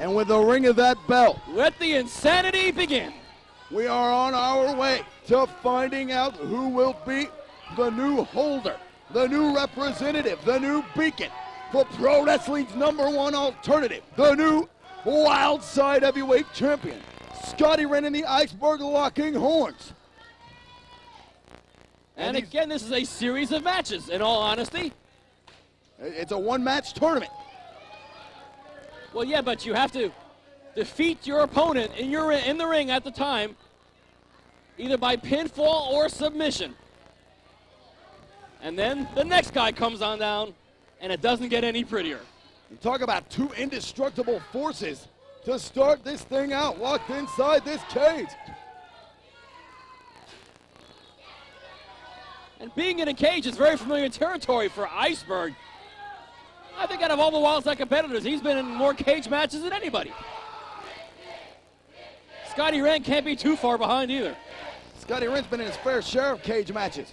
And with the ring of that bell, let the insanity begin. We are on our way to finding out who will be the new holder, the new representative, the new beacon for pro wrestling's #1 alternative, the new Wildside heavyweight champion, Scottie Wrenn and the Iceberg locking horns. And again, this is a series of matches, in all honesty. It's a one-match tournament. Well, yeah, but you have to defeat your opponent in the ring at the time, either by pinfall or submission. And then the next guy comes on down, and it doesn't get any prettier. You talk about two indestructible forces to start this thing out, locked inside this cage. And being in a cage is very familiar territory for Iceberg. I think out of all the Wildside competitors, he's been in more cage matches than anybody. Scottie Wrenn can't be too far behind either. Scottie Wrenn's been in his fair share of cage matches.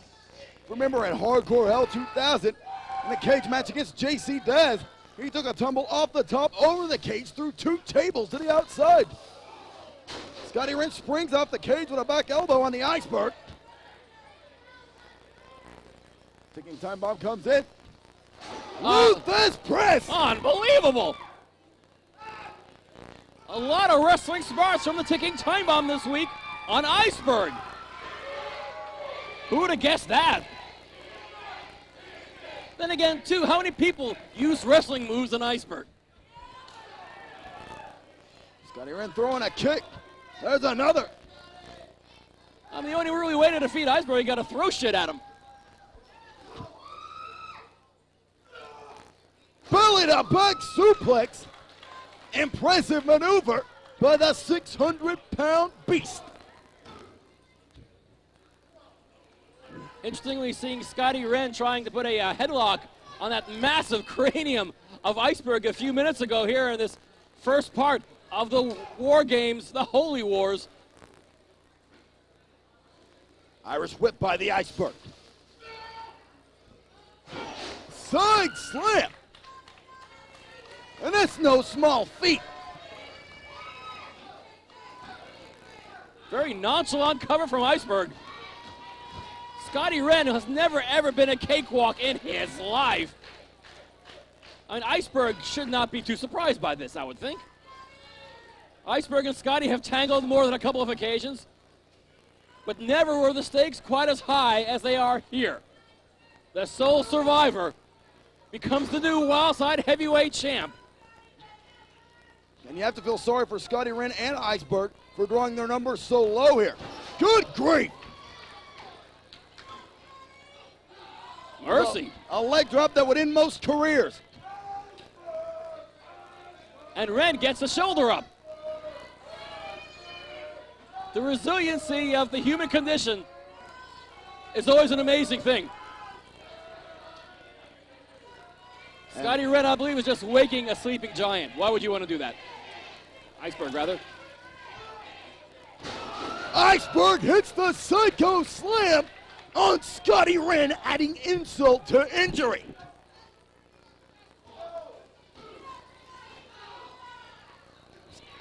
Remember at Hardcore Hell 2000, in the cage match against JC Daz, he took a tumble off the top over the cage through 2 tables to the outside. Scottie Wrenn springs off the cage with a back elbow on the Iceberg. Ticking time bomb comes in. Ruthless press! Unbelievable! A lot of wrestling smarts from the ticking time bomb this week on Iceberg. Who would have guessed that? Then again, too, how many people use wrestling moves on Iceberg? Scottie Wrenn throwing a kick. There's another. I mean, the only really way to defeat Iceberg, you got to throw shit at him. Belly to back suplex. Impressive maneuver by the 600-pound beast. Interestingly, seeing Scottie Wrenn trying to put a headlock on that massive cranium of Iceberg a few minutes ago here in this first part of the War Games, the Holy Wars. Irish whip by the Iceberg. Side slam. And that's no small feat. Very nonchalant cover from Iceberg. Scottie Wrenn has never ever been a cakewalk in his life. I mean, Iceberg should not be too surprised by this, I would think. Iceberg and Scottie have tangled more than a couple of occasions, but never were the stakes quite as high as they are here. The sole survivor becomes the new Wildside heavyweight champ. And you have to feel sorry for Scottie Wrenn and Iceberg for drawing their numbers so low here. Good grief! Mercy. A leg drop that would end most careers. And Wrenn gets the shoulder up. The resiliency of the human condition is always an amazing thing. Scottie Wrenn, I believe, is just waking a sleeping giant. Why would you want to do that? Iceberg, rather. Iceberg hits the Psycho Slam on Scottie Wrenn, adding insult to injury.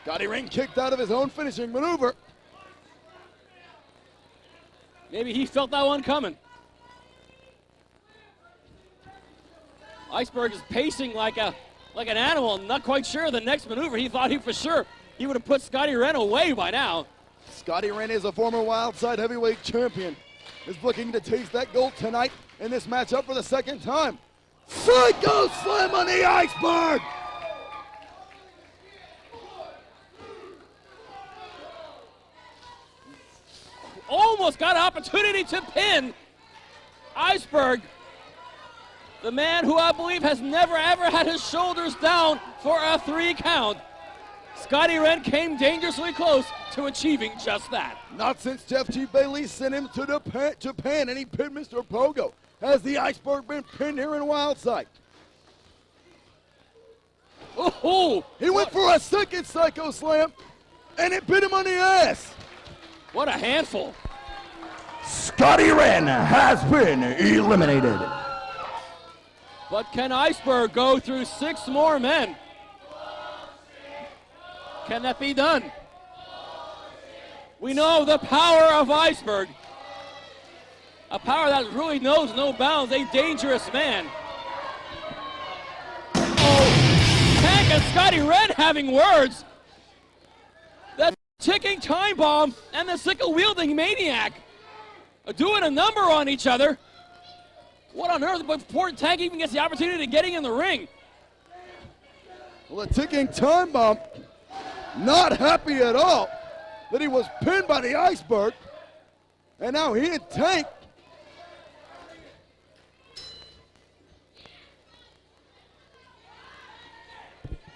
Scottie Wrenn kicked out of his own finishing maneuver. Maybe he felt that one coming. Iceberg is pacing like an animal, not quite sure the next maneuver. He thought for sure he would have put Scottie Wrenn away by now. Scottie Wrenn is a former Wildside heavyweight champion. Is looking to taste that gold tonight in this matchup for the second time. Psycho Slam on the Iceberg! Almost got an opportunity to pin Iceberg, the man who I believe has never ever had his shoulders down for a 3 count. Scottie Wrenn came dangerously close to achieving just that. Not since Jeff G. Bailey sent him to Japan and he pinned Mr. Pogo. Has the Iceberg been pinned here in Wildside? Oh! He went for a second Psycho Slam and it bit him on the ass. What a handful. Scottie Wrenn has been eliminated. But can Iceberg go through 6 more men? Can that be done? We know the power of Iceberg. A power that really knows no bounds. A dangerous man. Oh, Tank and Scottie Wrenn having words. That ticking time bomb and the sickle-wielding maniac are doing a number on each other. What on earth before Tank even gets the opportunity to getting in the ring? Well, the ticking time bomb, not happy at all that he was pinned by the Iceberg. And now he and Tank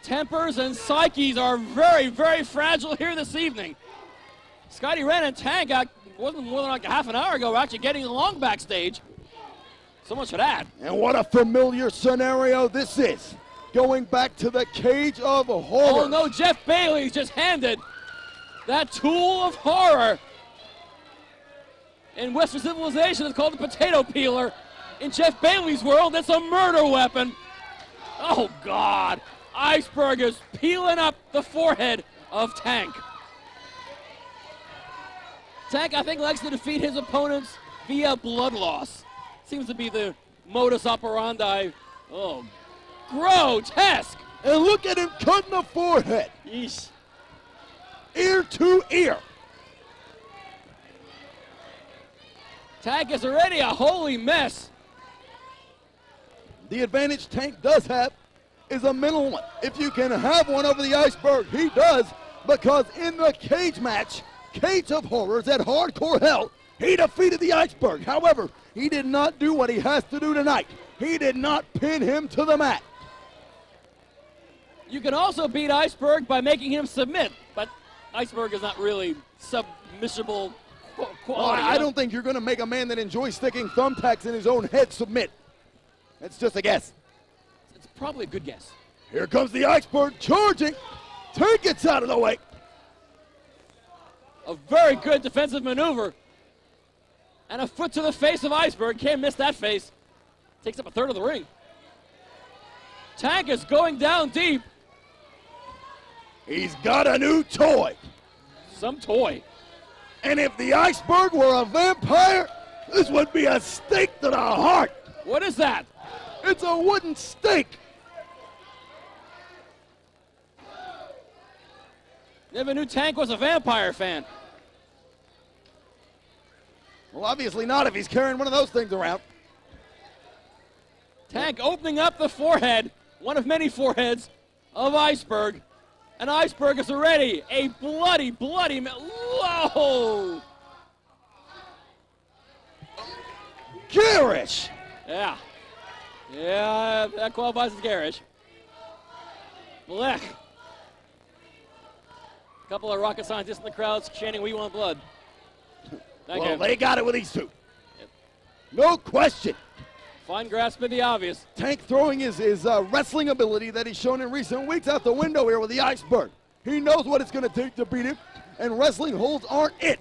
tempers and psyches are very, very fragile here this evening. Scottie Wrenn and Tank, wasn't more than like a half an hour ago, were actually getting along backstage. So much for that. And what a familiar scenario this is. Going back to the Cage of Horror. Oh no, Jeff Bailey's just handed that tool of horror. In Western civilization, it's called the potato peeler. In Jeff Bailey's world, it's a murder weapon. Oh God. Iceberg is peeling up the forehead of Tank. Tank, I think, likes to defeat his opponents via blood loss. Seems to be the modus operandi. Oh, grotesque. And look at him cutting the forehead. Yeesh. Ear to ear. Tank is already a holy mess. The advantage Tank does have is a mental one. If you can have one over the Iceberg, he does, because in the cage match, Cage of Horrors at Hardcore Hell, he defeated the Iceberg. However, he did not do what he has to do tonight. He did not pin him to the mat. You can also beat Iceberg by making him submit, but Iceberg is not really submissible quality. Well, I don't think you're going to make a man that enjoys sticking thumbtacks in his own head submit. That's just a guess. It's probably a good guess. Here comes the Iceberg charging. Tank gets out of the way. A very good defensive maneuver. And a foot to the face of Iceberg. Can't miss that face. Takes up a third of the ring. Tank is going down deep. He's got a new toy. Some toy. And if the Iceberg were a vampire, this would be a stake to the heart. What is that? It's a wooden stake. Never knew Tank was a vampire fan. Well, obviously not if he's carrying one of those things around. Tank opening up the forehead, one of many foreheads of Iceberg. And Iceberg is already a bloody, whoa! Garish! Yeah. Yeah, that qualifies as garish. Blech. A couple of rocket scientists in the crowd chanting, "We want blood." Well, they got it with these two. Yep. No question. Fine grasp of the obvious. Tank throwing his wrestling ability that he's shown in recent weeks out the window here with the Iceberg. He knows what it's going to take to beat him, and wrestling holds aren't it.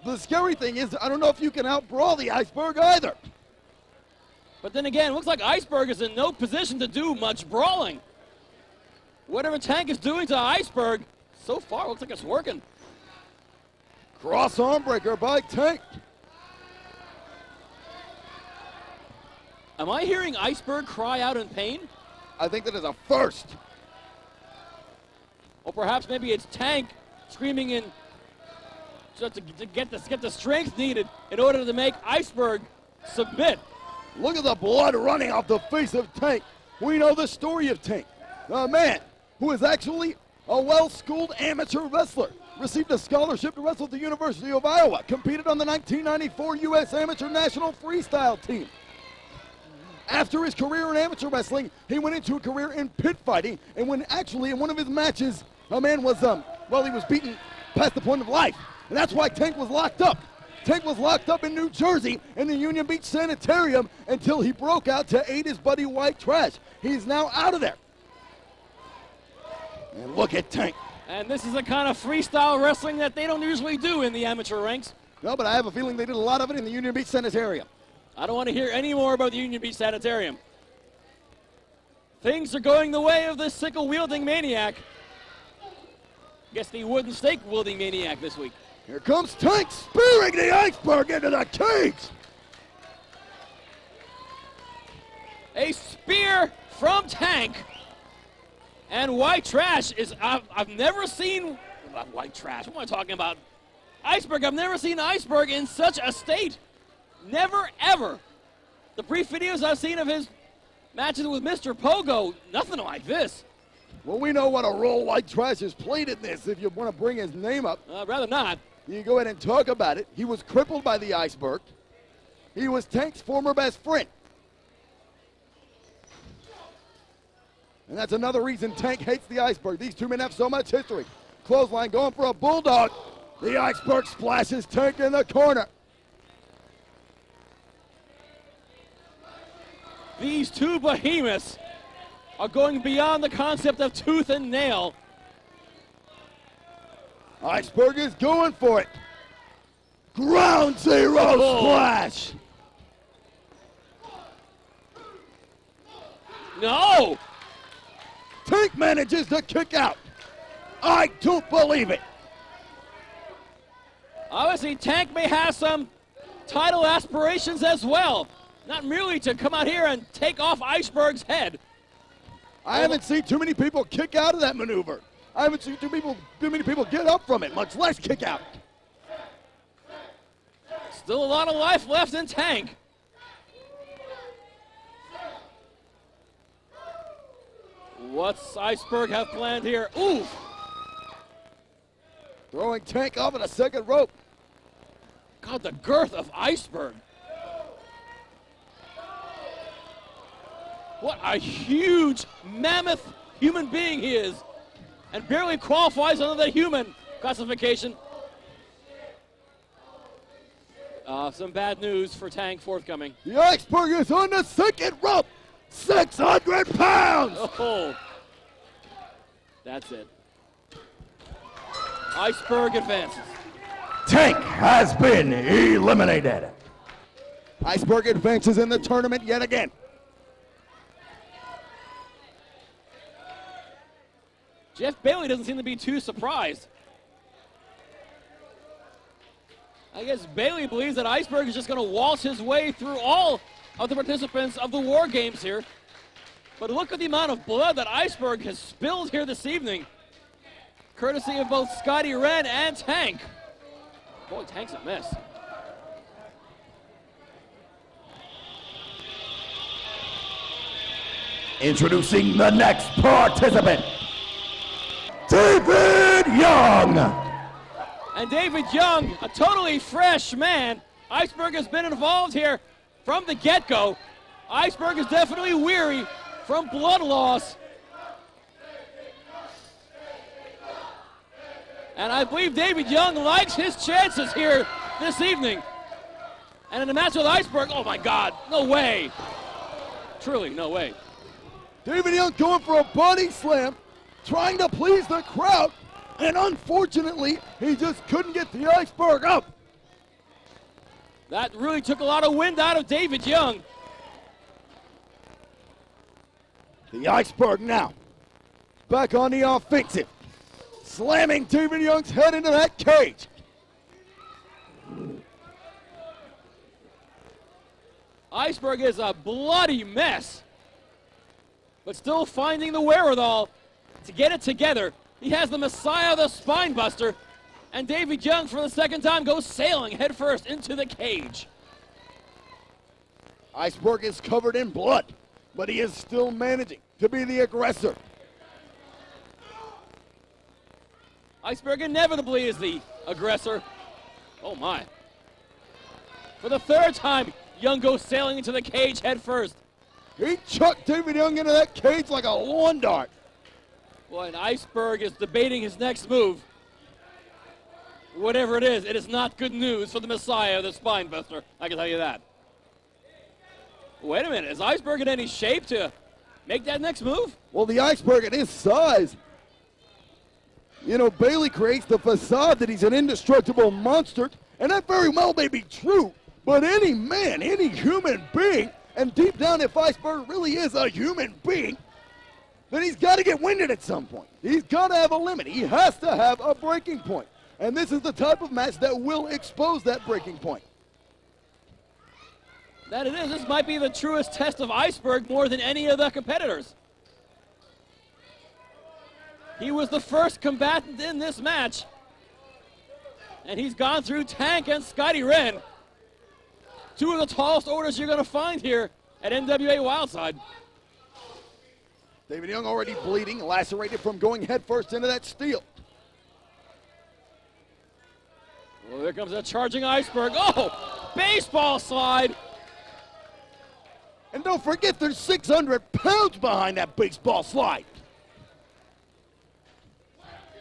The scary thing is, I don't know if you can out-brawl the Iceberg either. But then again, it looks like Iceberg is in no position to do much brawling. Whatever Tank is doing to Iceberg, so far looks like it's working. Cross arm breaker by Tank. Am I hearing Iceberg cry out in pain? I think that is a first. Or perhaps maybe it's Tank screaming in just to get the strength needed in order to make Iceberg submit. Look at the blood running off the face of Tank. We know the story of Tank. A man who is actually a well-schooled amateur wrestler. Received a scholarship to wrestle at the University of Iowa. Competed on the 1994 U.S. Amateur National Freestyle Team. After his career in amateur wrestling, he went into a career in pit fighting. And when actually in one of his matches, a man was, he was beaten past the point of life. And that's why Tank was locked up. Tank was locked up in New Jersey in the Union Beach Sanitarium until he broke out to aid his buddy White Trash. He's now out of there. And look at Tank. And this is the kind of freestyle wrestling that they don't usually do in the amateur ranks. No, but I have a feeling they did a lot of it in the Union Beach Sanitarium. I don't want to hear any more about the Union Beach Sanitarium. Things are going the way of this sickle-wielding maniac. Guess the wooden stake-wielding maniac this week. Here comes Tank spearing the Iceberg into the cage. A spear from Tank. And White Trash is, I've never seen, White Trash, what am I talking about? Iceberg, I've never seen Iceberg in such a state. Never, ever. The brief videos I've seen of his matches with Mr. Pogo, nothing like this. Well, we know what a role White Trash has played in this. If you want to bring his name up, rather not. You go ahead and talk about it. He was crippled by the Iceberg. He was Tank's former best friend. And that's another reason Tank hates the Iceberg. These two men have so much history. Clothesline going for a bulldog. The Iceberg splashes Tank in the corner. These two behemoths are going beyond the concept of tooth and nail. Iceberg is going for it. Ground zero splash. No! Tank manages to kick out. I don't believe it. Obviously, Tank may have some title aspirations as well. Not merely to come out here and take off Iceberg's head. I haven't seen too many people kick out of that maneuver. I haven't seen too many people get up from it, much less kick out. Still a lot of life left in Tank. What's Iceberg have planned here? Ooh! Throwing Tank off at a second rope. God, the girth of Iceberg. What a huge, mammoth human being he is. And barely qualifies under the human classification. Some bad news for Tank forthcoming. The Iceberg is on the second rope. 600 pounds! Oh, that's it. Iceberg advances. Tank has been eliminated. Iceberg advances in the tournament yet again. Jeff Bailey doesn't seem to be too surprised. I guess Bailey believes that Iceberg is just going to waltz his way through all of the participants of the War Games here. But look at the amount of blood that Iceberg has spilled here this evening, courtesy of both Scottie, Wrenn, and Tank. Boy, Tank's a mess. Introducing the next participant, David Young. And David Young, a totally fresh man. Iceberg has been involved here from the get-go. Iceberg is definitely weary from blood loss. And I believe David Young likes his chances here this evening. And in a match with Iceberg, oh my God, no way. Truly, no way. David Young going for a body slam, trying to please the crowd, and unfortunately, he just couldn't get the Iceberg up. That really took a lot of wind out of David Young. The Iceberg now back on the offensive, slamming David Young's head into that cage. Iceberg is a bloody mess, but still finding the wherewithal to get it together. He has the Messiah, the Spine Buster, and David Young for the second time goes sailing headfirst into the cage. Iceberg is covered in blood, but he is still managing to be the aggressor. Iceberg inevitably is the aggressor. Oh my. For the third time, Young goes sailing into the cage head first. He chucked David Young into that cage like a lawn dart. Well, and Iceberg is debating his next move. Whatever it is not good news for the Messiah, the Spine Buster. I can tell you that. Wait a minute, is Iceberg in any shape to make that next move? Well, the Iceberg at his size, you know, Bailey creates the facade that he's an indestructible monster, and that very well may be true, but any man, any human being, and deep down if Iceberg really is a human being, then he's got to get winded at some point. He's got to have a limit. He has to have a breaking point. And this is the type of match that will expose that breaking point. That it is. This might be the truest test of Iceberg more than any of the competitors. He was the first combatant in this match. And he's gone through Tank and Scottie Wrenn. Two of the tallest orders you're going to find here at NWA Wildside. David Young already bleeding, lacerated from going headfirst into that steel. Well, here comes a charging Iceberg. Oh, baseball slide. And don't forget there's 600 pounds behind that baseball slide.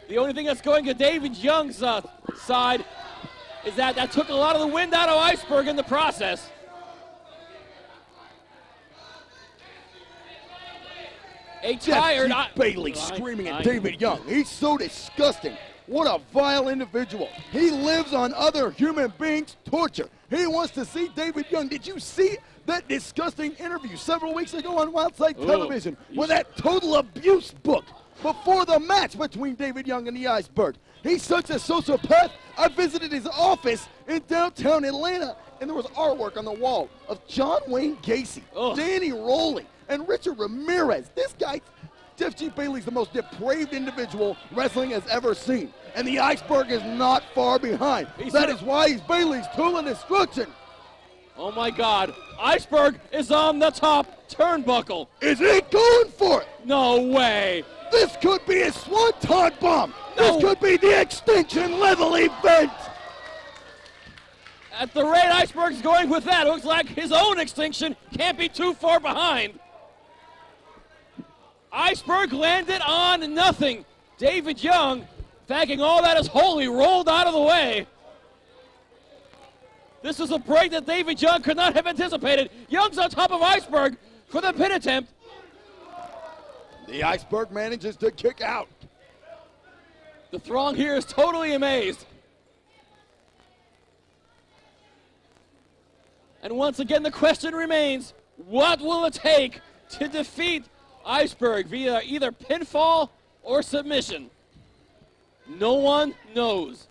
The only thing that's going to David Young's side is that took a lot of the wind out of Iceberg in the process. A tired Bailey screaming at David Young. He's so disgusting. What a vile individual. He lives on other human beings' torture. He wants to see David Young. Did you see that disgusting interview several weeks ago on Wildside Television with that total abuse book before the match between David Young and the Iceberg? He's such a sociopath. I visited his office in downtown Atlanta, and there was artwork on the wall of John Wayne Gacy, Danny Rowley, and Richard Ramirez. This guy, Jeff G. Bailey's the most depraved individual wrestling has ever seen. And the Iceberg is not far behind. That is why he's Bailey's tool of destruction. Oh my God, Iceberg is on the top turnbuckle. Is he going for it? No way. This could be a swanton bomb. No. This could be the extinction level event. At the rate Iceberg's going with that, it looks like his own extinction can't be too far behind. Iceberg landed on nothing. David Young, thanking all that is holy, rolled out of the way. This is a break that David Young could not have anticipated. Young's on top of Iceberg for the pin attempt. The Iceberg manages to kick out. The throng here is totally amazed. And once again, the question remains, what will it take to defeat Iceberg via either pinfall or submission? No one knows.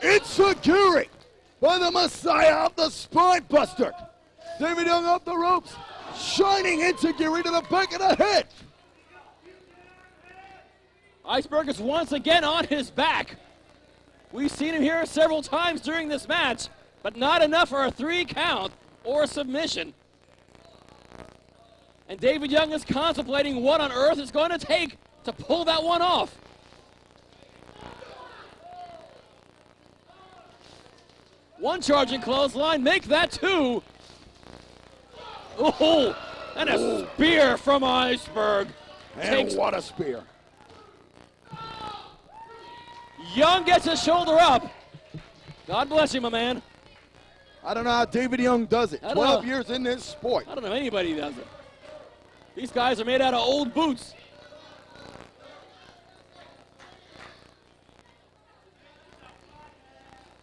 Insecurity by the Messiah of the Spine Buster. David Young off the ropes, shining Insecurity to the back of the head. Iceberg is once again on his back. We've seen him here several times during this match, but not enough for a 3 count or a submission. And David Young is contemplating what on earth it's going to take to pull that one off. One charging clothesline, make that 2. Oh, and a spear from Iceberg. And what a spear. Young gets his shoulder up. God bless you, my man. I don't know how David Young does it. 12 years in this sport. I don't know anybody who does it. These guys are made out of old boots.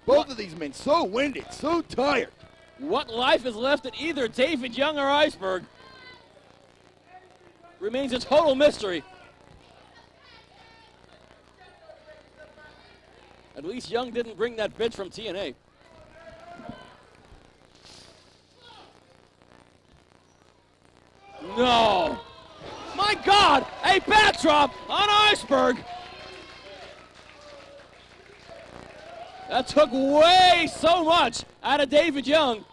Both of these men so winded, so tired. What life is left in either David Young or Iceberg remains a total mystery. At least Young didn't bring that bitch from TNA. No. My God, a backdrop on Iceberg. That took way so much out of David Young.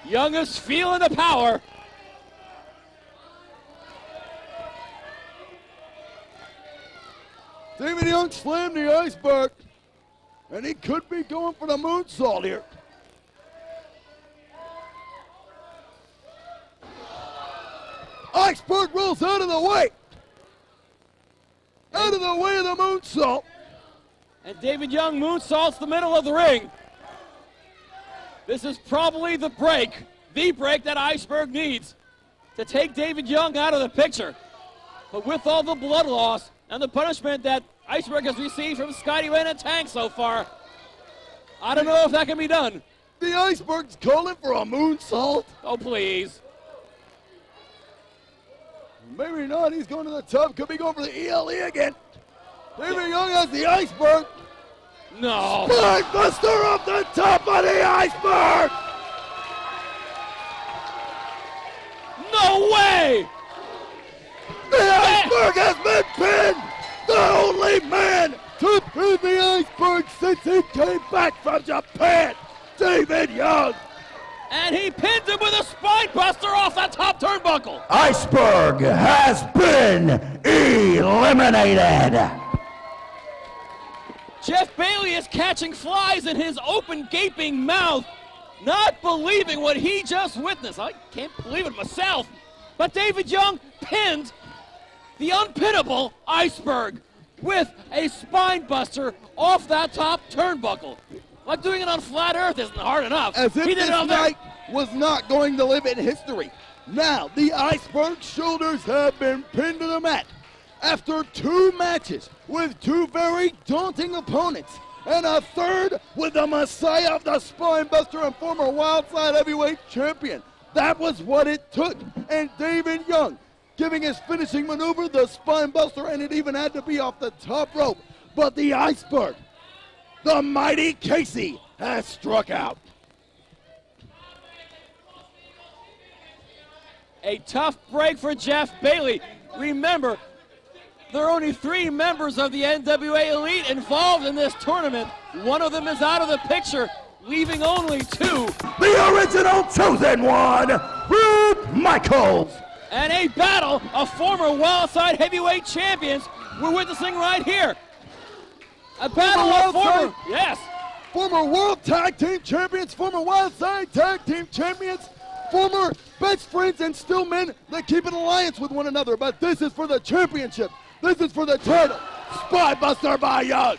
Young is feeling the power. David Young slammed the Iceberg, and he could be going for the moonsault here. Iceberg rolls out of the way. Out of the way of the moonsault. And David Young moonsaults the middle of the ring. This is probably the break that Iceberg needs to take David Young out of the picture. But with all the blood loss and the punishment that Iceberg has received from Scottie Wrenn and Tank so far, I don't know if that can be done. The Iceberg's calling for a moonsault. Oh, please. Maybe not. He's going to the top. Could be going for the ELE again. David Young has the Iceberg. No. Spinebuster off the top of the Iceberg. No way. The Iceberg has been pinned. The only man to pin the Iceberg since he came back from Japan. David Young. And he pins him with a spine buster off that top turnbuckle. Iceberg has been eliminated. Jeff Bailey is catching flies in his open, gaping mouth, not believing what he just witnessed. I can't believe it myself. But David Young pinned the unpinnable Iceberg with a spine buster off that top turnbuckle. Like doing it on flat earth isn't hard enough. As if he did this it on night was not going to live in history. Now, the Iceberg shoulders have been pinned to the mat. After 2 matches with 2 very daunting opponents, and a third with the Messiah of the Spinebuster and former Wildside heavyweight champion. That was what it took. And David Young giving his finishing maneuver, the Spinebuster, and it even had to be off the top rope. But the Iceberg, the mighty Casey, has struck out. A tough break for Jeff Bailey. Remember, there are only 3 members of the NWA Elite involved in this tournament. One of them is out of the picture, leaving only 2. The original chosen one, Wrenn Michaels. And a battle of former Wildside heavyweight champions we're witnessing right here. A battle of former, yes. Former World Tag Team Champions, former Wildside Tag Team Champions, former best friends and still men that keep an alliance with one another. But this is for the championship. This is for the title. Spinebuster by Young.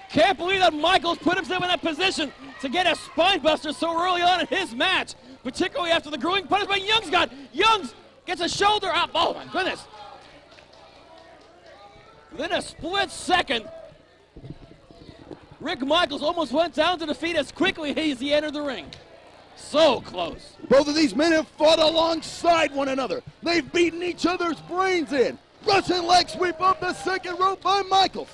Can't believe that Michaels put himself in that position to get a spinebuster so early on in his match, particularly after the grueling punishment Young's got. Young's gets a shoulder up. Oh my goodness. Within a split second, Rick Michaels almost went down to the feet as quickly as he entered the ring. So close. Both of these men have fought alongside one another. They've beaten each other's brains in. Russian leg sweep up the second rope by Michaels.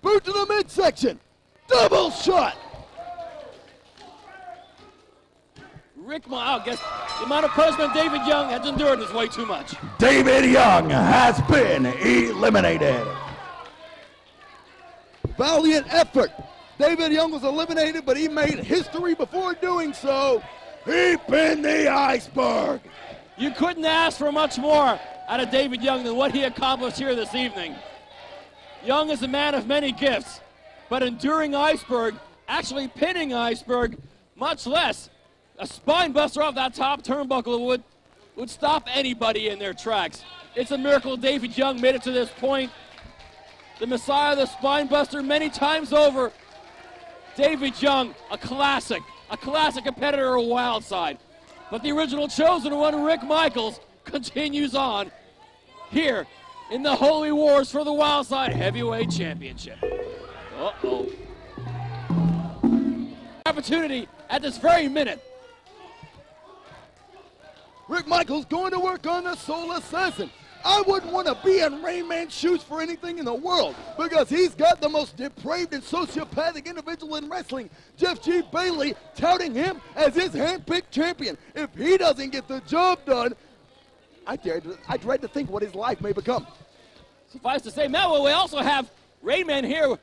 Boot to the midsection. Double shot. I guess the amount of punishment David Young has endured is way too much. David Young has been eliminated. Valiant effort. David Young was eliminated, but he made history before doing so. He pinned the Iceberg. You couldn't ask for much more out of David Young than what he accomplished here this evening. Young is a man of many gifts, but enduring Iceberg, actually pinning Iceberg, much less a spine buster off that top turnbuckle would stop anybody in their tracks. It's a miracle David Young made it to this point. The Messiah of the spine buster many times over. David Young, a classic competitor of Wildside. But the original chosen one, Rick Michaels, continues on here in the Holy Wars for the Wildside Heavyweight Championship. Uh-oh. Opportunity at this very minute. Rick Michaels going to work on the Soul Assassin. I wouldn't want to be in Rainman's shoes for anything in the world because he's got the most depraved and sociopathic individual in wrestling, Jeff G. Bailey, touting him as his hand-picked champion. If he doesn't get the job done, I dread to think what his life may become. Suffice to say, Mel, we also have Rainman here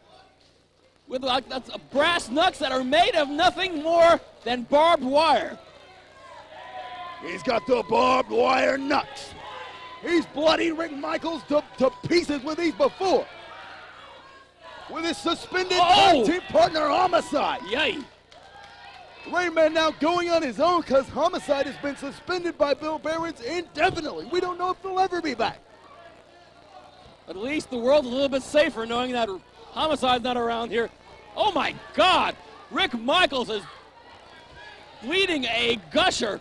with brass knucks that are made of nothing more than barbed wire. He's got the barbed wire knucks. He's bloodied Rick Michaels to pieces with these before. With his suspended tag team partner, Homicide. Yay. Rainman now going on his own because Homicide has been suspended by Bill Behrens indefinitely. We don't know if he'll ever be back. At least the world's a little bit safer knowing that Homicide's not around here. Oh my God! Rick Michaels is bleeding a gusher.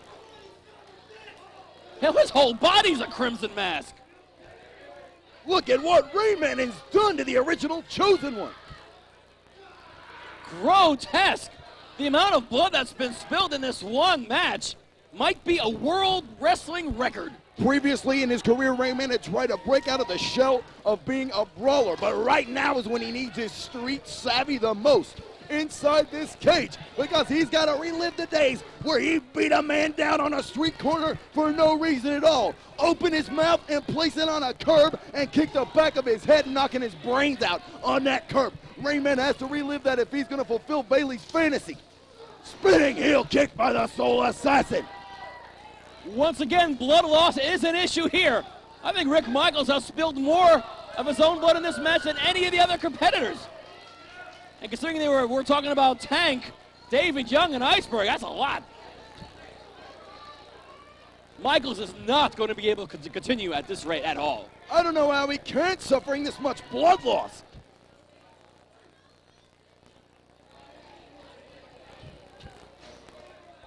Hell, his whole body's a crimson mask. Look at what Rainman has done to the original chosen one. grotesque. The amount of blood that's been spilled in this one match might be a world wrestling record. Previously in his career, Rainman had tried to break out of the shell of being a brawler, but right now is when he needs his street savvy the most inside this cage, because he's got to relive the days where he beat a man down on a street corner for no reason at all, open his mouth and place it on a curb and kick the back of his head, knocking his brains out on that curb. Rainman has to relive that if he's going to fulfill Bailey's fantasy. Spinning heel kick by the Soul Assassin. Once again, blood loss is an issue here. I think Rick Michaels has spilled more of his own blood in this match than any of the other competitors. And considering we're talking about Tank, David Young, and Iceberg, that's a lot. Michaels is not going to be able to continue at this rate at all. I don't know how he can't, suffering this much blood loss.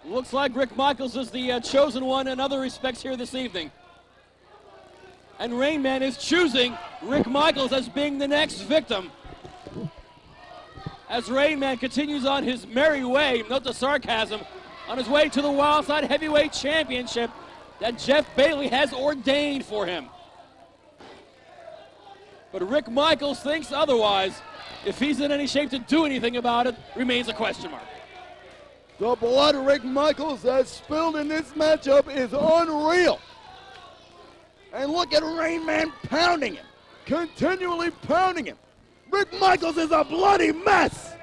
Looks like Rick Michaels is the chosen one in other respects here this evening. And Rainman is choosing Rick Michaels as being the next victim. As Rainman continues on his merry way, note the sarcasm, on his way to the Wildside Heavyweight Championship that Jeff Bailey has ordained for him. But Rick Michaels thinks otherwise. If he's in any shape to do anything about it, remains a question mark. The blood Rick Michaels has spilled in this matchup is unreal. And look at Rainman pounding him, continually pounding him. Rick Michaels is a bloody mess.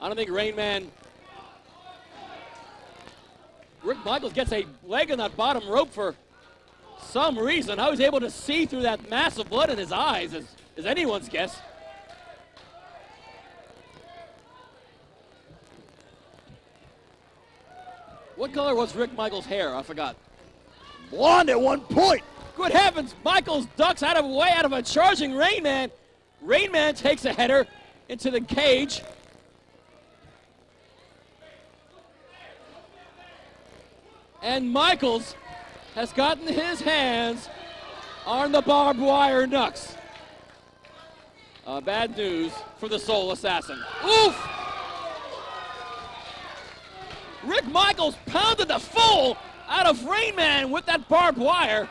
I don't think Rainman. Rick Michaels gets a leg in that bottom rope for some reason. How he's able to see through that massive blood in his eyes is anyone's guess. What color was Rick Michaels' hair? I forgot. Blonde at one point. Good heavens, Michaels ducks way out of a charging Rainman. Rainman takes a header into the cage. And Michaels has gotten his hands on the barbed wire knucks. Bad news for the Soul Assassin. Oof! Rick Michaels pounded the fool out of Rainman with that barbed wire.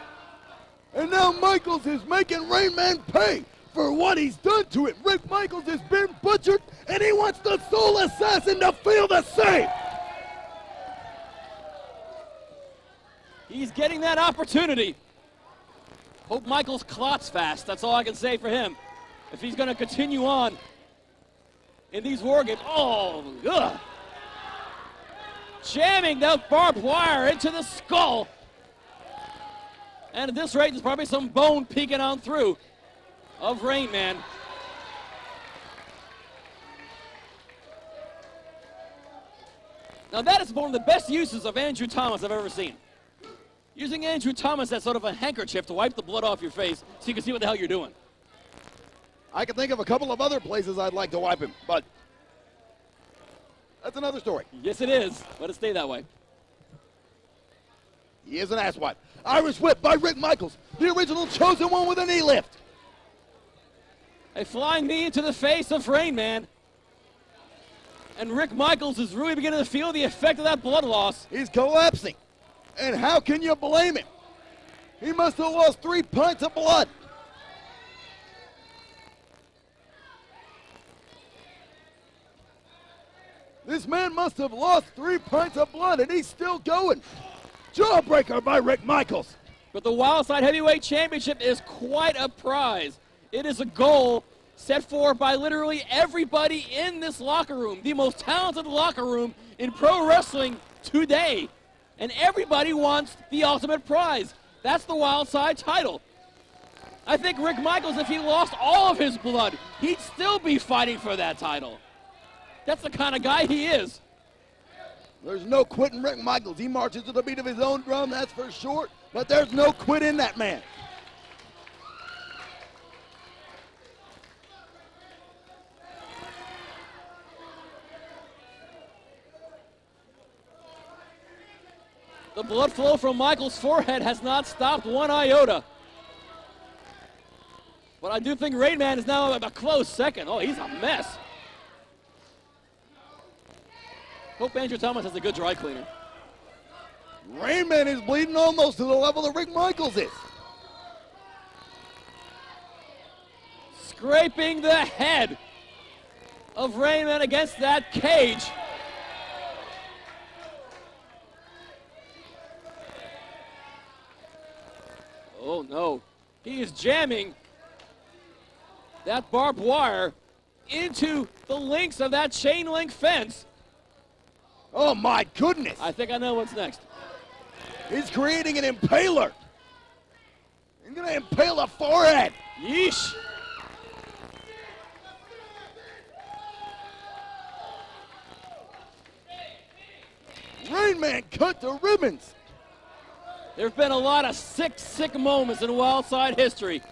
And now Michaels is making Rainman pay for what he's done to it. Rick Michaels has been butchered, and he wants the Soul Assassin to feel the same. He's getting that opportunity. Hope Michaels clots fast. That's all I can say for him. If he's going to continue on in these war games. Oh, ugh. Jamming that barbed wire into the skull. And at this rate, there's probably some bone peeking on through of Rainman. Now that is one of the best uses of Andrew Thomas I've ever seen. Using Andrew Thomas as sort of a handkerchief to wipe the blood off your face so you can see what the hell you're doing. I can think of a couple of other places I'd like to wipe him, but that's another story. Yes, it is. Let it stay that way. He is an asswipe. Irish whip by Rick Michaels, the original chosen one with a knee lift. A flying knee into the face of Rainman. And Rick Michaels is really beginning to feel the effect of that blood loss. He's collapsing. And how can you blame him? He must have lost 3 pints of blood. This man must have lost 3 pints of blood, and he's still going. Jawbreaker by Rick Michaels. But the Wildside Heavyweight Championship is quite a prize. It is a goal set forth by literally everybody in this locker room, the most talented locker room in pro wrestling today. And everybody wants the ultimate prize. That's the Wildside title. I think Rick Michaels, if he lost all of his blood, he'd still be fighting for that title. That's the kind of guy he is. There's no quitting Rick Michaels. He marches to the beat of his own drum, that's for sure. But there's no quit in that man. The blood flow from Michaels' forehead has not stopped one iota. But I do think Rainman is now a close second. Oh, he's a mess. Hope Andrew Thomas has a good dry cleaner. Rainman is bleeding almost to the level that Rick Michaels is. Scraping the head of Rainman against that cage. Oh no, he is jamming that barbed wire into the links of that chain link fence. Oh my goodness. I think I know what's next. He's creating an impaler. He's gonna impale a forehead. Yeesh. Rainman cut the ribbons. There have been a lot of sick moments in Wildside history,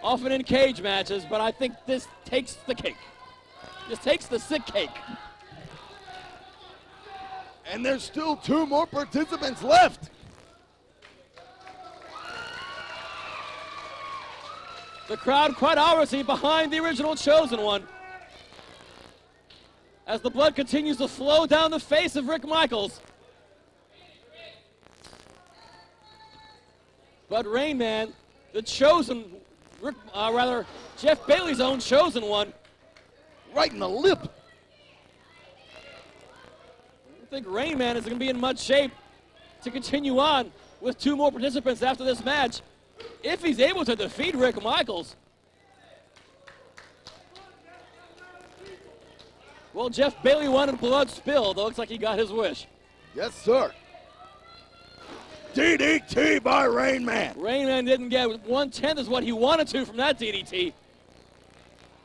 often in cage matches, but I think this takes the cake. This takes the sick cake. And there's still 2 more participants left. The crowd quite obviously behind the original Chosen One, as the blood continues to flow down the face of Rick Michaels. But Rainman, the Chosen, Jeff Bailey's own Chosen One, right in the lip. I think Rainman is going to be in much shape to continue on with 2 more participants after this match, if he's able to defeat Rick Michaels. Well, Jeff Bailey wanted blood spilled. Looks like he got his wish. Yes, sir. DDT by Rainman. Rainman didn't get 1/10 is what he wanted to from that DDT.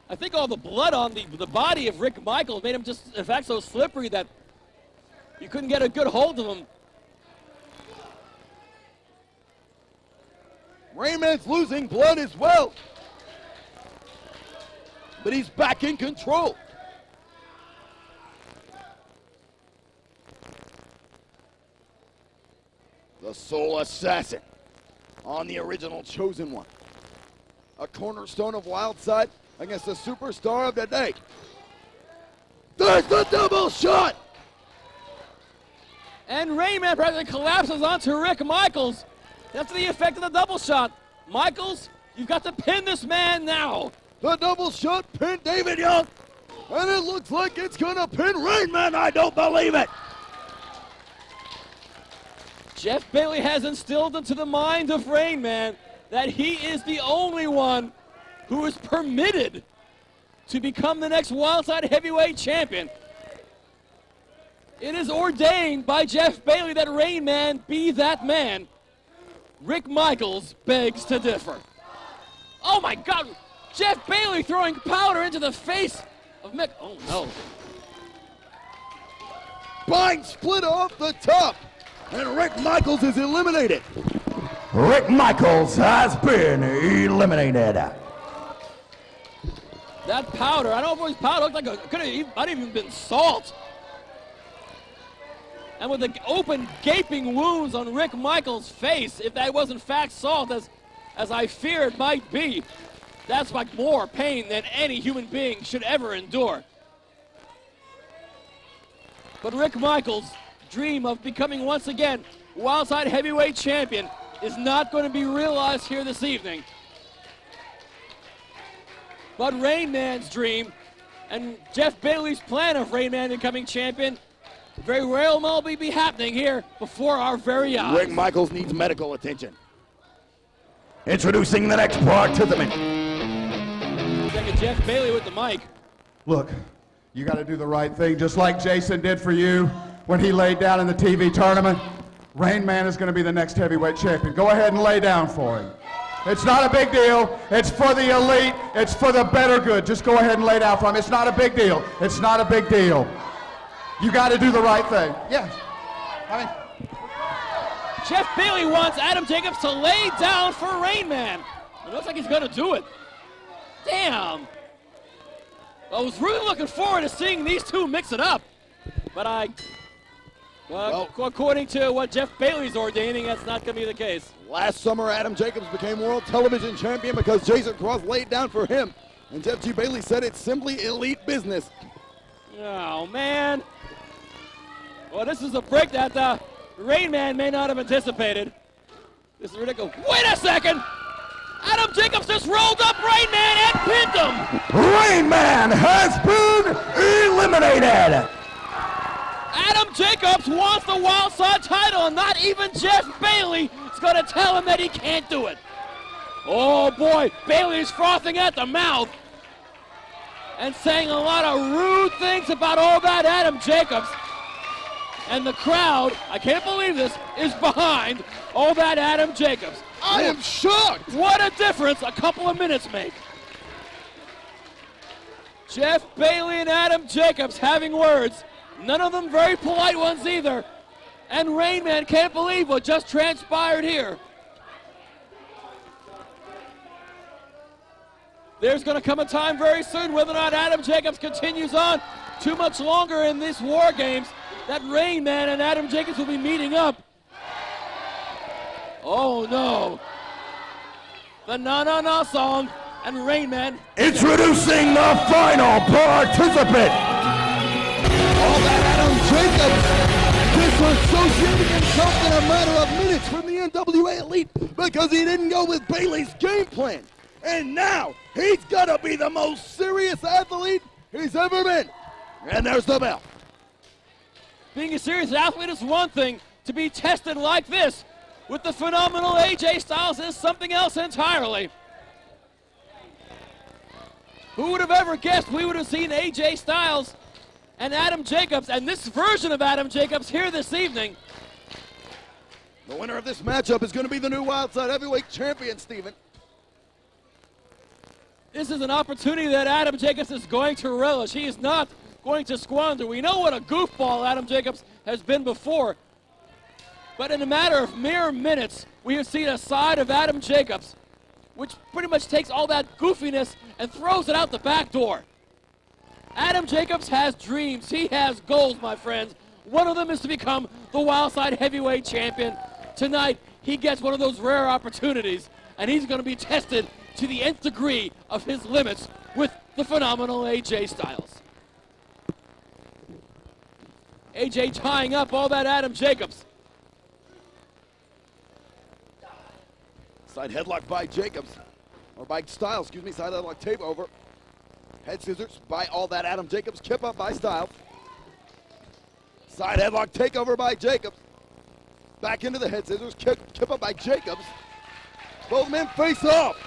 I think all the blood on the body of Rick Michaels made him just, in fact, so slippery that you couldn't get a good hold of him. Rainman's losing blood as well. But he's back in control. The Soul Assassin on the original Chosen One. A cornerstone of Wildside against the superstar of the day. There's the double shot! And Rainman practically collapses onto Rick Michaels. That's the effect of the double shot. Michaels, you've got to pin this man now. The double shot pinned David Young. And it looks like it's gonna pin Rainman. I don't believe it. Jeff Bailey has instilled into the mind of Rainman that he is the only one who is permitted to become the next Wildside Heavyweight Champion. It is ordained by Jeff Bailey that Rainman be that man. Rick Michaels begs to differ. Oh my God, Jeff Bailey throwing powder into the face of Mick. Oh no. Spine split off the top, and Rick Michaels is eliminated. Rick Michaels has been eliminated. That powder, I don't know if it was powder, it looked like might have even been salt. And with the open, gaping wounds on Rick Michaels' face, if that was in fact salt, as I fear it might be, that's like more pain than any human being should ever endure. But Rick Michaels' dream of becoming once again Wildside Heavyweight Champion is not going to be realized here this evening. But Rainman's dream and Jeff Bailey's plan of Rainman becoming champion very well may be happening here before our very eyes. Rick Michaels needs medical attention. Introducing the next participant. Second, Jeff Bailey with the mic. Look, you got to do the right thing, just like Jason did for you when he laid down in the TV tournament. Rainman is going to be the next heavyweight champion. Go ahead and lay down for him. It's not a big deal. It's for the elite. It's for the better good. Just go ahead and lay down for him. It's not a big deal. It's not a big deal. You got to do the right thing. Yeah. I mean, Jeff Bailey wants Adam Jacobs to lay down for Rainman. It looks like he's going to do it. Damn. I was really looking forward to seeing these two mix it up. But Well, according to what Jeff Bailey's ordaining, that's not going to be the case. Last summer, Adam Jacobs became world television champion because Jason Cross laid down for him. And Jeff G. Bailey said it's simply elite business. Oh, man. Well, this is a break that Rainman may not have anticipated. This is ridiculous. Wait a second! Adam Jacobs just rolled up Rainman and pinned him! Rainman has been eliminated! Adam Jacobs wants the Wildside title, and not even Jeff Bailey is going to tell him that he can't do it. Oh boy, Bailey's frothing at the mouth and saying a lot of rude things about all that Adam Jacobs. And the crowd, I can't believe this, is behind all that Adam Jacobs. I am shocked! What a difference a couple of minutes make. Jeff Bailey and Adam Jacobs having words. None of them very polite ones either. And Rainman can't believe what just transpired here. There's going to come a time very soon, whether or not Adam Jacobs continues on too much longer in these War Games, that Rainman and Adam Jacobs will be meeting up. Oh no. The na-na-na song and Rainman. Introducing the final participant. All that Adam Jacobs disassociated himself in a matter of minutes from the NWA Elite because he didn't go with Bailey's game plan. And now he's gonna be the most serious athlete he's ever been. And there's the bell. Being a serious athlete is one thing. To be tested like this with the phenomenal AJ Styles is something else entirely. Who would have ever guessed we would have seen AJ Styles and Adam Jacobs, and this version of Adam Jacobs here this evening. The winner of this matchup is going to be the new Wildside Heavyweight Champion, Steven. This is an opportunity that Adam Jacobs is going to relish. He is not going to squander. We know what a goofball Adam Jacobs has been before. But in a matter of mere minutes, we have seen a side of Adam Jacobs which pretty much takes all that goofiness and throws it out the back door. Adam Jacobs has dreams. He has goals, my friends. One of them is to become the Wildside Heavyweight Champion. Tonight, he gets one of those rare opportunities, and he's going to be tested to the nth degree of his limits with the phenomenal AJ Styles. AJ tying up all that Adam Jacobs. Side headlock by Jacobs, or by Styles, excuse me, side headlock tape over. Head scissors by all that Adam Jacobs, kip up by Styles. Side headlock takeover by Jacobs. Back into the head scissors, kip up by Jacobs. Both men face off.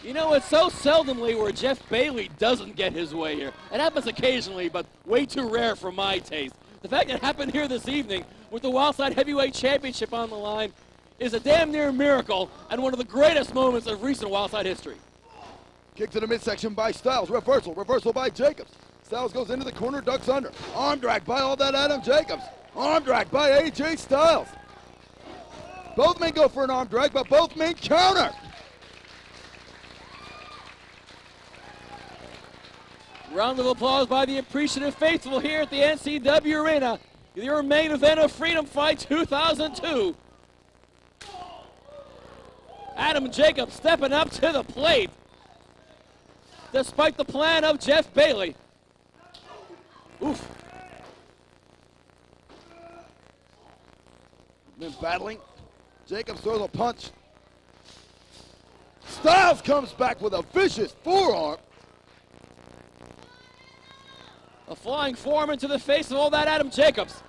You know, it's so seldomly where Jeff Bailey doesn't get his way here. It happens occasionally, but way too rare for my taste. The fact that it happened here this evening with the Wildside Heavyweight Championship on the line is a damn near miracle and one of the greatest moments of recent Wildside history. Kick to the midsection by Styles. Reversal by Jacobs. Styles goes into the corner, ducks under. Arm drag by all that Adam Jacobs. Arm drag by AJ Styles. Both men go for an arm drag, but both men counter. Round of applause by the appreciative faithful here at the NCW Arena. Your main event of Freedom Fight 2002. Adam Jacobs stepping up to the plate, despite the plan of Jeff Bailey. Oof. Men battling. Jacobs throws a punch. Styles comes back with a vicious forearm. A flying forearm into the face of all that Adam Jacobs.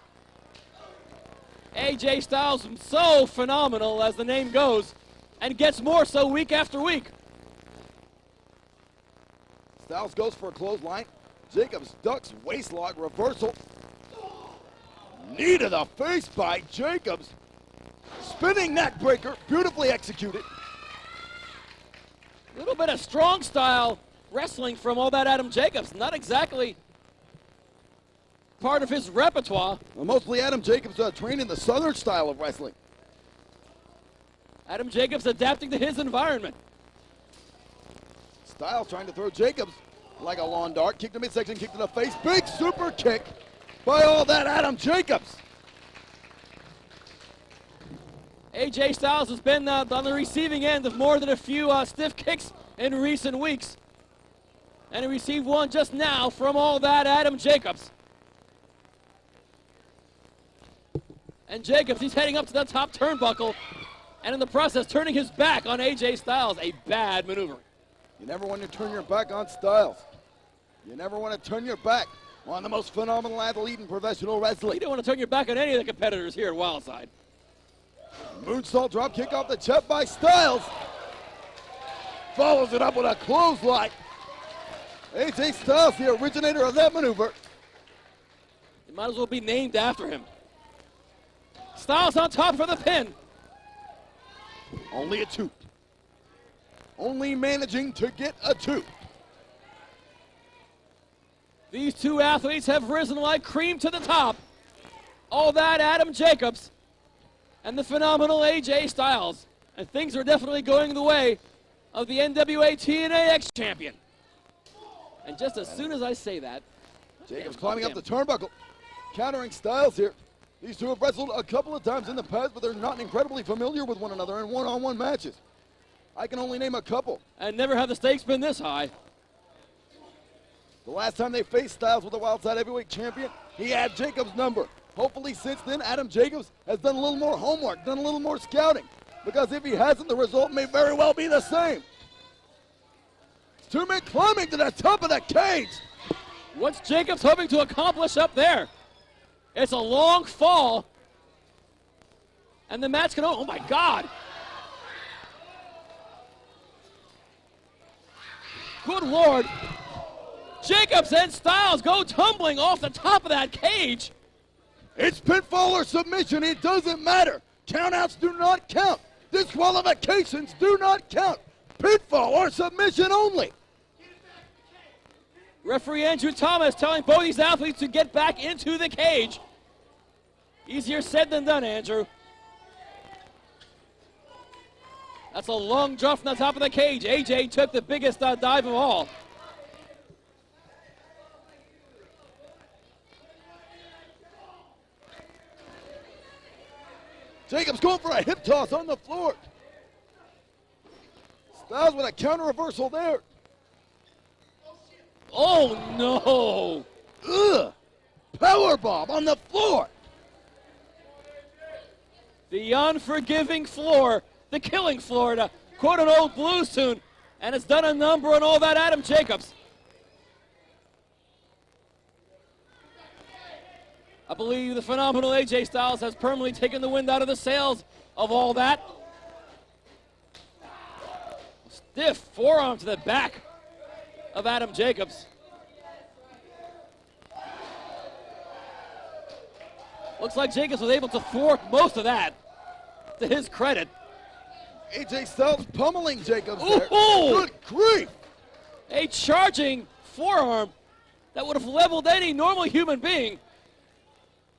AJ Styles so phenomenal as the name goes, and gets more so week after week. Styles goes for a clothesline. Jacobs ducks, waistlock, reversal. Knee to the face by Jacobs. Spinning neck breaker, beautifully executed. A little bit of strong style wrestling from all that Adam Jacobs. Not exactly part of his repertoire. Well, mostly Adam Jacobs trained in the southern style of wrestling. Adam Jacobs adapting to his environment. Styles trying to throw Jacobs like a lawn dart. Kick to midsection, kick to the face. Big super kick. by all that Adam Jacobs. AJ Styles has been on the receiving end of more than a few stiff kicks in recent weeks. And he received one just now from all that Adam Jacobs. And Jacobs, he's heading up to the top turnbuckle, and in the process turning his back on AJ Styles. A bad maneuver. You never want to turn your back on Styles. You never want to turn your back on the most phenomenal athlete in professional wrestling. You don't want to turn your back on any of the competitors here at Wildside. Moonsault drop kick off the chest by Styles. Follows it up with a clothesline. AJ Styles, the originator of that maneuver. It might as well be named after him. Styles on top for the pin. Only a 2. Only managing to get a 2. These two athletes have risen like cream to the top. All that Adam Jacobs and the phenomenal AJ Styles. And things are definitely going the way of the NWA TNA X champion. And just as soon as I say that, Jacobs climbing up the turnbuckle, countering Styles here. These two have wrestled a couple of times in the past, but they're not incredibly familiar with one another in one-on-one matches. I can only name a couple. And never have the stakes been this high. The last time they faced Styles with the Wildside Heavyweight Champion, he had Jacobs' number. Hopefully since then, Adam Jacobs has done a little more homework, done a little more scouting. Because if he hasn't, the result may very well be the same. Two men climbing to the top of the cage. What's Jacobs hoping to accomplish up there? It's a long fall. And the match can, oh my God. Good Lord. Jacobs and Styles go tumbling off the top of that cage. It's pinfall or submission, it doesn't matter. Countouts do not count. Disqualifications do not count. Pinfall or submission only. Referee Andrew Thomas telling both these athletes to get back into the cage. Easier said than done, Andrew. That's a long drop from the top of the cage. AJ took the biggest dive of all. Jacobs going for a hip toss on the floor. Styles with a counter reversal there. Oh no! Ugh! Powerbomb on the floor. The unforgiving floor, the killing floor, to quote an old blues tune, and it's done a number on all that Adam Jacobs. I believe the phenomenal AJ Styles has permanently taken the wind out of the sails of all that. Stiff forearm to the back of Adam Jacobs. Looks like Jacobs was able to thwart most of that, to his credit. AJ Styles pummeling Jacobs Ooh! there. Good grief! A charging forearm that would have leveled any normal human being.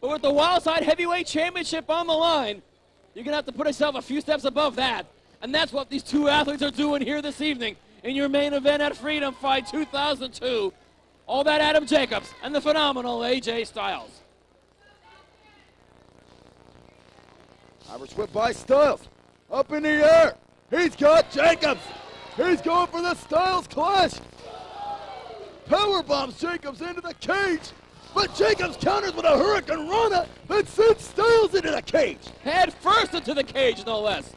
But with the Wildside Heavyweight Championship on the line, you're going to have to put yourself a few steps above that. And that's what these two athletes are doing here this evening in your main event at Freedom Fight 2002. All that Adam Jacobs and the phenomenal AJ Styles. Irish whip by Styles. Up in the air. He's got Jacobs. He's going for the Styles clash. Power bombs Jacobs into the cage. But Jacobs counters with a Hurricane Rana that sends Styles into the cage. Head first into the cage, no less.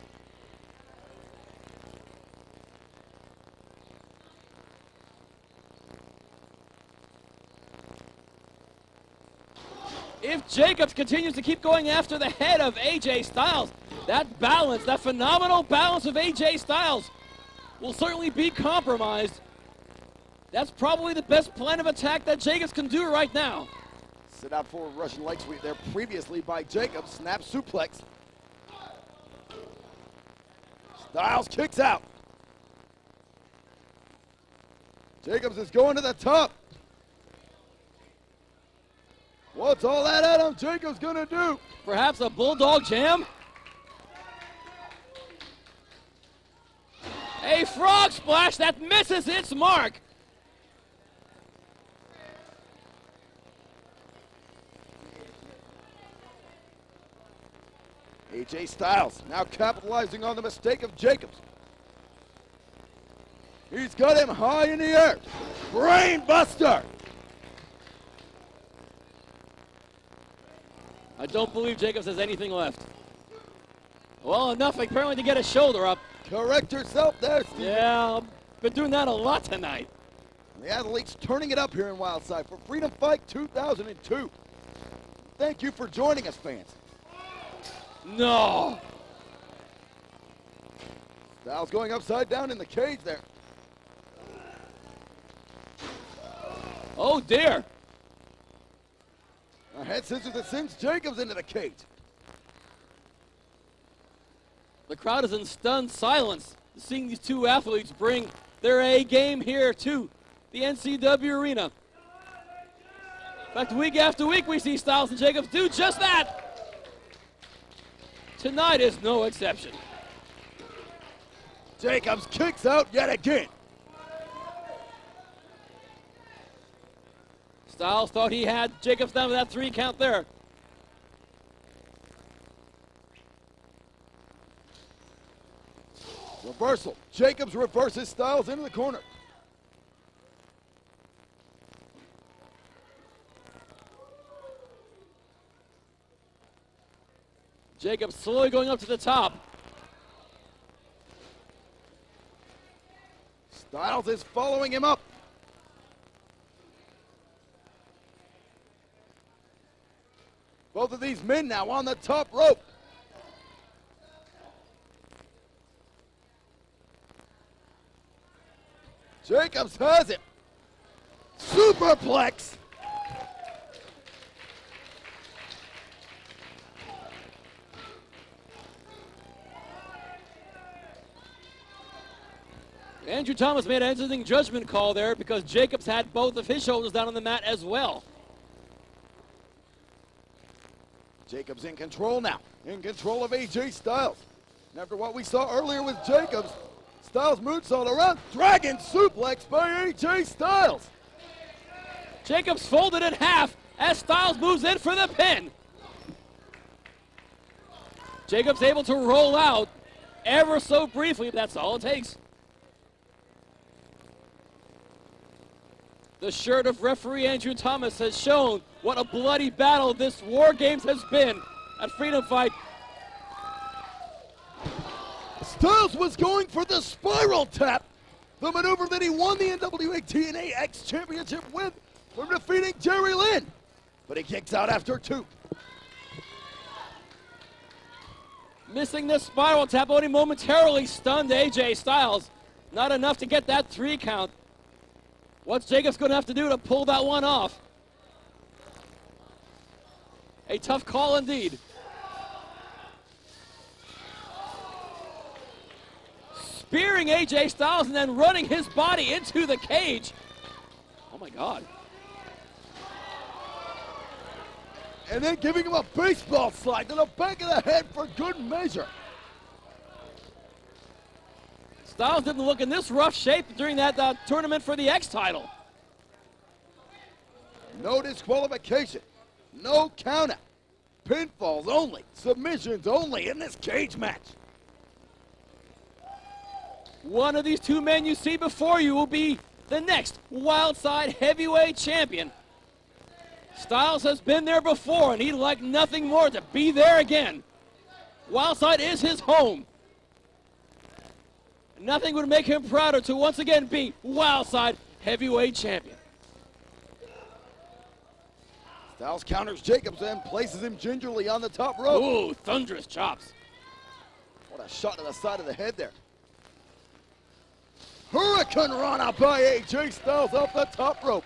If Jacobs continues to keep going after the head of AJ Styles, that balance, that phenomenal balance of AJ Styles will certainly be compromised. That's probably the best plan of attack that Jacobs can do right now. Sit out forward Russian leg sweep there previously by Jacobs. Snap suplex. Styles kicks out. Jacobs is going to the top. What's all that Adam Jacobs gonna do? Perhaps a bulldog jam? A frog splash that misses its mark. AJ Styles now capitalizing on the mistake of Jacobs. He's got him high in the air. Brain buster. I don't believe Jacobs has anything left. Well, enough apparently to get a shoulder up. Correct yourself there, Steve. Yeah, been doing that a lot tonight. The athletes turning it up here in Wildside for Freedom Fight 2002. Thank you for joining us, fans. No. Styles going upside down in the cage there. Oh, dear. A head scissors that sends Jacobs into the cage. The crowd is in stunned silence seeing these two athletes bring their A game here to the NCW arena. In fact, week after week we see Styles and Jacobs do just that. Tonight is no exception. Jacobs kicks out yet again. Styles thought he had Jacobs down with that 3 count there. Reversal. Jacobs reverses Styles into the corner. Jacobs slowly going up to the top. Styles is following him up. Both of these men now on the top rope. Jacobs has it. Superplex. Andrew Thomas made an interesting judgment call there because Jacobs had both of his shoulders down on the mat as well. Jacobs in control now. In control of AJ Styles. And after what we saw earlier with Jacobs, Styles moonsault around. Dragon suplex by AJ Styles. Jacobs folded in half as Styles moves in for the pin. Jacobs able to roll out ever so briefly, but that's all it takes. The shirt of referee Andrew Thomas has shown what a bloody battle this War Games has been at Freedom Fight. Styles was going for the spiral tap, the maneuver that he won the NWA TNA X Championship with from defeating Jerry Lynn. But he kicks out after 2. Missing the spiral tap only momentarily stunned AJ Styles. Not enough to get that 3 count. What's Jacobs going to have to do to pull that one off? A tough call indeed. Spearing AJ Styles and then running his body into the cage. Oh my God. And then giving him a baseball slide to the back of the head for good measure. Styles didn't look in this rough shape during that tournament for the X title. No disqualification, no countout, pinfalls only, submissions only in this cage match. One of these 2 men you see before you will be the next Wildside heavyweight champion. Styles has been there before and he'd like nothing more to be there again. Wildside is his home. Nothing would make him prouder to once again be Wildside heavyweight champion. Styles counters Jacobs and places him gingerly on the top rope. Ooh, thunderous chops. What a shot to the side of the head there. Hurricane Rana by AJ Styles off the top rope.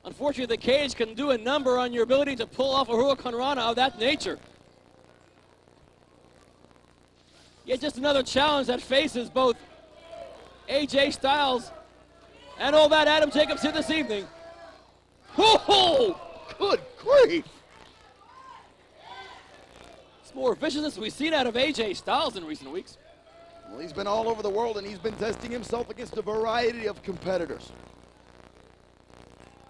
Unfortunately, the cage can do a number on your ability to pull off a Hurricane Rana of that nature. Yet just another challenge that faces both AJ Styles and all that Adam Jacobs here this evening. Oh, good grief. It's more viciousness we've seen out of AJ Styles in recent weeks. Well, he's been all over the world and he's been testing himself against a variety of competitors.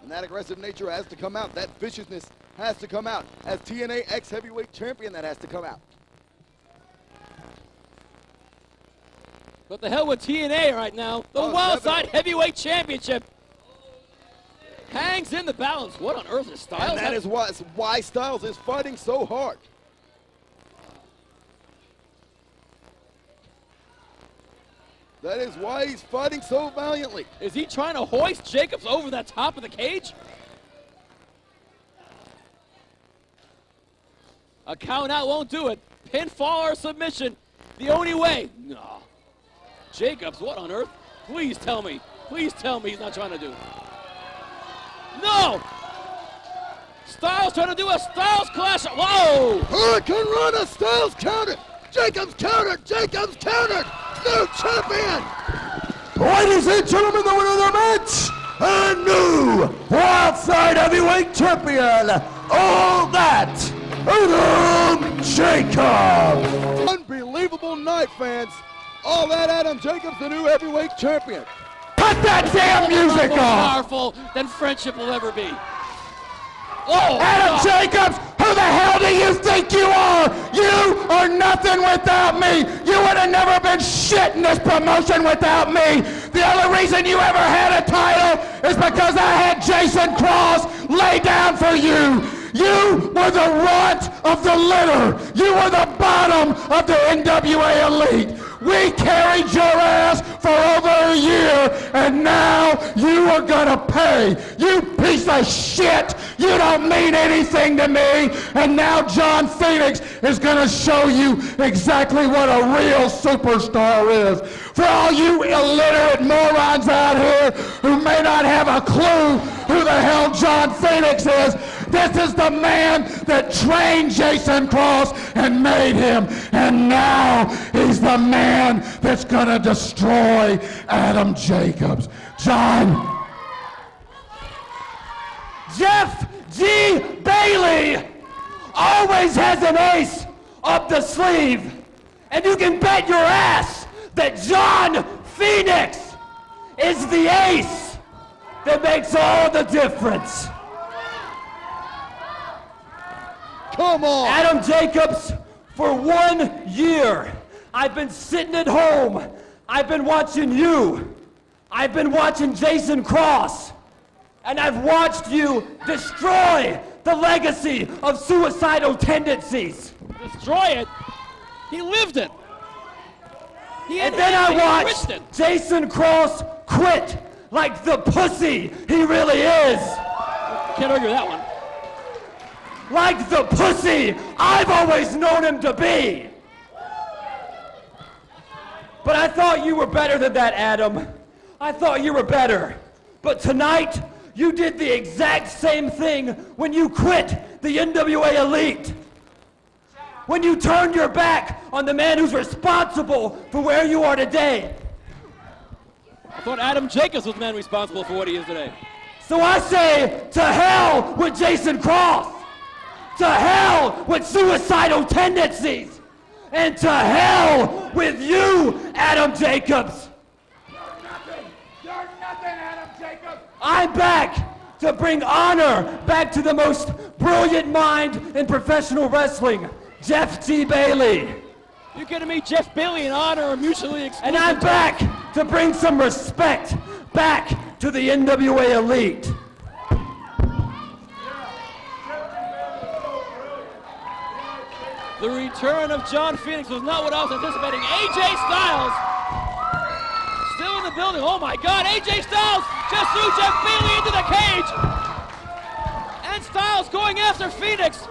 And that aggressive nature has to come out. That viciousness has to come out. As TNA X-Heavyweight Champion, that has to come out. What the hell with TNA right now? The Wildside Heavyweight Championship hangs in the balance. What on earth is Styles? And that is why Styles is fighting so hard. That is why he's fighting so valiantly. Is he trying to hoist Jacobs over the top of the cage? A count out won't do it. Pinfall or submission, the only way. No. Jacobs, what on earth? Please tell me he's not trying to do it. No! Styles trying to do a Styles clash. Whoa! Hurricane Rana, Styles countered. Jacobs countered. Jacobs countered. New champion. Ladies and gentlemen, the winner of the match, a new Wildside Heavyweight Champion, all that, Adam Jacobs. Unbelievable night, fans. All that Adam Jacobs, the new heavyweight champion. Cut that damn music More off! powerful than friendship will ever be. Oh, Adam God. Jacobs, who the hell do you think you are? You are nothing without me. You would have never been shit in this promotion without me. The only reason you ever had a title is because I had Jason Cross lay down for you. You were the runt of the litter. You were the bottom of the NWA Elite. We carried your ass for over a year, and now you are gonna pay. You piece of shit. You don't mean anything to me. And now John Phoenix is gonna show you exactly what a real superstar is. For all you illiterate morons out here who may not have a clue who the hell John Phoenix is, this is the man that trained Jason Cross and made him. And now he's the man that's gonna destroy Adam Jacobs. John. Jeff G. Bailey always has an ace up the sleeve. And you can bet your ass that John Phoenix is the ace that makes all the difference. Come on. Adam Jacobs, for 1 year, I've been sitting at home. I've been watching you. I've been watching Jason Cross. And I've watched you destroy the legacy of suicidal tendencies. Destroy it? He lived it. And then I watched Jason Cross quit like the pussy he really is. Can't argue that one. Like the pussy I've always known him to be. But I thought you were better than that, Adam. I thought you were better. But tonight, you did the exact same thing when you quit the NWA Elite. When you turned your back on the man who's responsible for where you are today. I thought Adam Jacobs was the man responsible for what he is today. So I say, to hell with Jason Cross. To hell with suicidal tendencies. And to hell with you, Adam Jacobs. You're nothing. You're nothing, Adam Jacobs. I'm back to bring honor back to the most brilliant mind in professional wrestling, Jeff G. Bailey. You're gonna meet Jeff Bailey and honor are mutually exclusive. And I'm back to bring some respect back to the NWA Elite. The return of John Phoenix was not what I was anticipating. AJ Styles still in the building. Oh my God, AJ Styles just threw Jeff Bailey into the cage. And Styles going after Phoenix.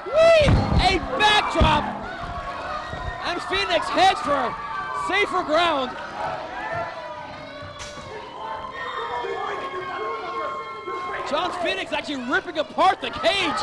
Whee! A backdrop. And Phoenix heads for safer ground. John Phoenix actually ripping apart the cage.